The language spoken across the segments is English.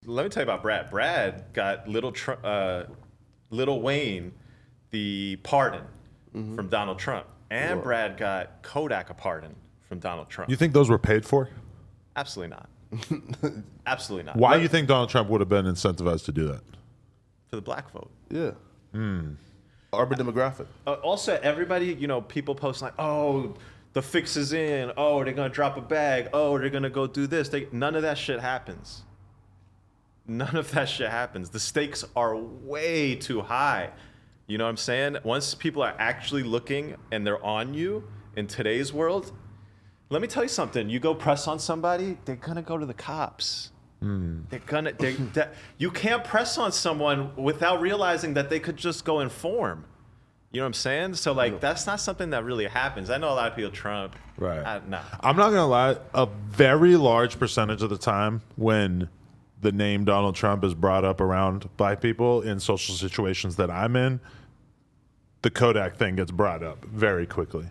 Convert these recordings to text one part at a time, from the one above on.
Let me tell you about Brad. Brad got Lil Wayne the pardon from Donald Trump, and Whoa. Brad got Kodak a pardon from Donald Trump. You think those were paid for? Absolutely not. Absolutely not. Why do you think Donald Trump would have been incentivized to do that? For the black vote. Yeah. Urban demographic. Also, everybody, people post like, oh, the fix is in. Oh, they're going to drop a bag. Oh, they're going to go do this. None of that shit happens. None of that shit happens. The stakes are way too high. You know what I'm saying? Once people are actually looking and they're on you in today's world, let me tell you something. You go press on somebody, they're going to go to the cops. You can't press on someone without realizing that they could just go inform. You know what I'm saying? So that's not something that really happens. I know a lot of people Trump. Right. No. I'm not gonna lie. A very large percentage of the time when the name Donald Trump is brought up around black people in social situations that I'm in, the Kodak thing gets brought up very quickly.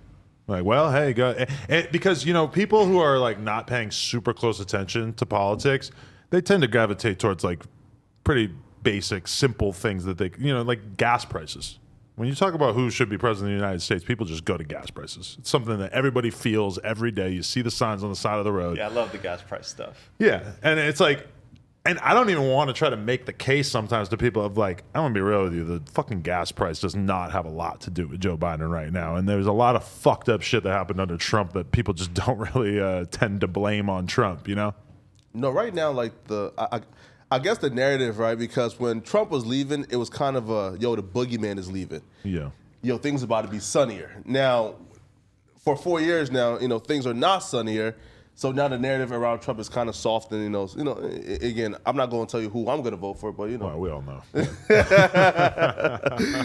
Like, well, hey, go, because people who are like not paying super close attention to politics, they tend to gravitate towards like pretty basic, simple things that they, like gas prices. When you talk about who should be president of the United States, people just go to gas prices. It's something that everybody feels every day. You see the signs on the side of the road. Yeah, I love the gas price stuff. Yeah, and it's like, and I don't even want to try to make the case sometimes to people of like, I'm gonna be real with you, the fucking gas price does not have a lot to do with Joe Biden right now. And there's a lot of fucked up shit that happened under Trump that people just don't really tend to blame on Trump, No, right now, like I guess the narrative, right? Because when Trump was leaving, it was kind of the boogeyman is leaving. Yeah. Things about to be sunnier. Now, for 4 years now, things are not sunnier. So now the narrative around Trump is kind of soft, and again, I'm not going to tell you who I'm going to vote for, but Well, we all know.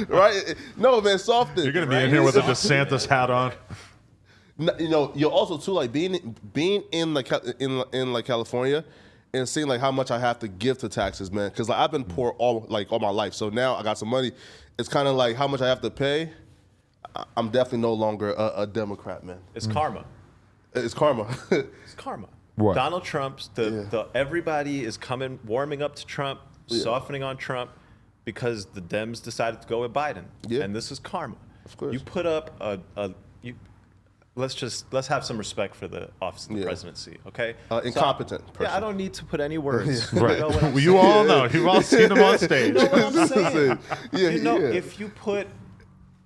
Right? No, man, soft. You're gonna be in here with a DeSantis hat on. You're also too like being in California and seeing like how much I have to give to taxes, man. Because I've been poor all my life, so now I got some money. It's kind of like how much I have to pay. I'm definitely no longer a Democrat, man. It's karma. It's karma. It's karma. What? Donald Trump's everybody is warming up to Trump, softening on Trump because the Dems decided to go with Biden. Yeah. And this is karma. Of course. You put up let's have some respect for the office of the presidency, okay? Incompetent person. Yeah, I don't need to put any words. Right. You know what I'm You all know. You've all seen him on stage. You know what I'm saying? Yeah. If you put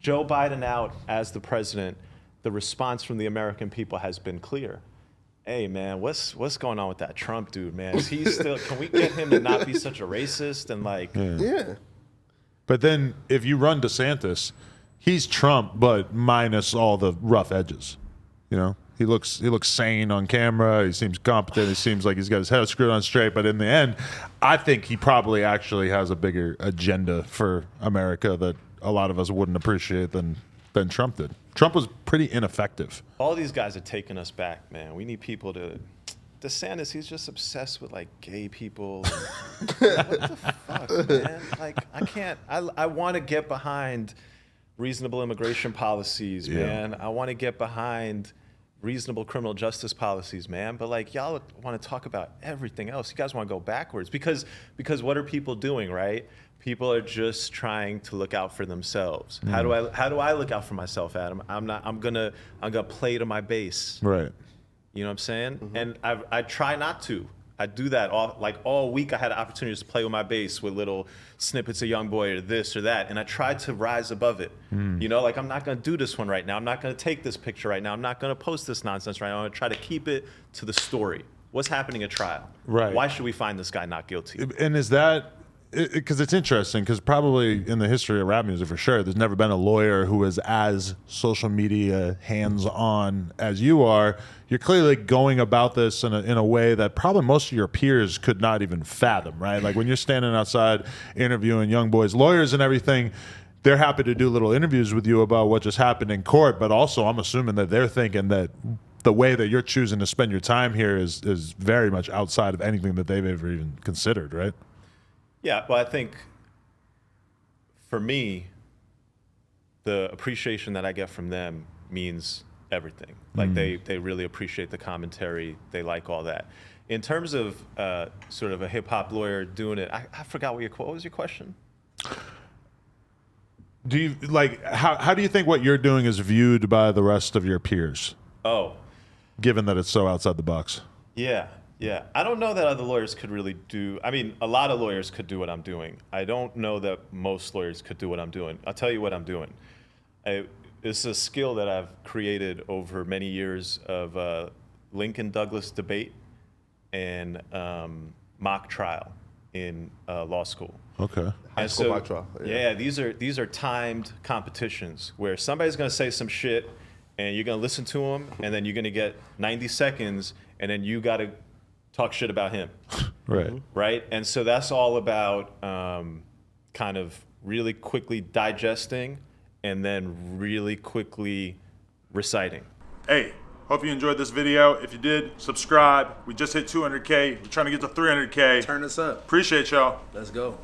Joe Biden out as the president, the response from the American people has been clear. Hey man, what's going on with that Trump dude, man? Is he still? Can we get him to not be such a racist and like? Yeah. But then if you run DeSantis, he's Trump, but minus all the rough edges. He looks sane on camera. He seems competent. He seems like he's got his head screwed on straight. But in the end, I think he probably actually has a bigger agenda for America that a lot of us wouldn't appreciate than Trump did. Trump was pretty ineffective. All these guys are taking us back, man. We need people to. DeSantis, he's just obsessed with like gay people. What the fuck, man? Like, I can't. I want to get behind reasonable immigration policies, man. I want to get behind reasonable criminal justice policies, man. But like, y'all want to talk about everything else. You guys want to go backwards because what are people doing, right? People are just trying to look out for themselves. How do I look out for myself, Adam? I'm gonna play to my base. Right. You know what I'm saying? And I try not to. I do that all week. I had opportunities to play with my base with little snippets of Young Boy or this or that, and I tried to rise above it. I'm not gonna do this one right now. I'm not gonna take this picture right now. I'm not gonna post this nonsense right now. I'm gonna try to keep it to the story. What's happening at trial? Right. Why should we find this guy not guilty? And is that because it's interesting? Because probably in the history of rap music, for sure, there's never been a lawyer who is as social media hands-on as you are. You're clearly going about this in a way that probably most of your peers could not even fathom, right? Like when you're standing outside interviewing young boys, lawyers and everything, they're happy to do little interviews with you about what just happened in court. But also, I'm assuming that they're thinking that the way that you're choosing to spend your time here is very much outside of anything that they've ever even considered, right? Yeah, well, I think for me, the appreciation that I get from them means everything. Like they really appreciate the commentary. They like all that. in terms of sort of a hip hop lawyer doing it, I forgot what was your question? Do you like how do you think what you're doing is viewed by the rest of your peers, Oh, given that it's so outside the box? yeah. I don't know that other lawyers could really do. I mean, a lot of lawyers could do what I'm doing. I don't know that most lawyers could do what I'm doing. I'll tell you what I'm doing. It's a skill that I've created over many years of Lincoln Douglas debate and mock trial in law school. Okay. High school mock trial. Yeah, these are timed competitions where somebody's going to say some shit and you're going to listen to them and then you're going to get 90 seconds and then you got to talk shit about him. Right. Right? And so that's all about kind of really quickly digesting and then really quickly reciting. Hey, hope you enjoyed this video. If you did, subscribe. We just hit 200K. We're trying to get to 300K. Turn us up. Appreciate y'all. Let's go.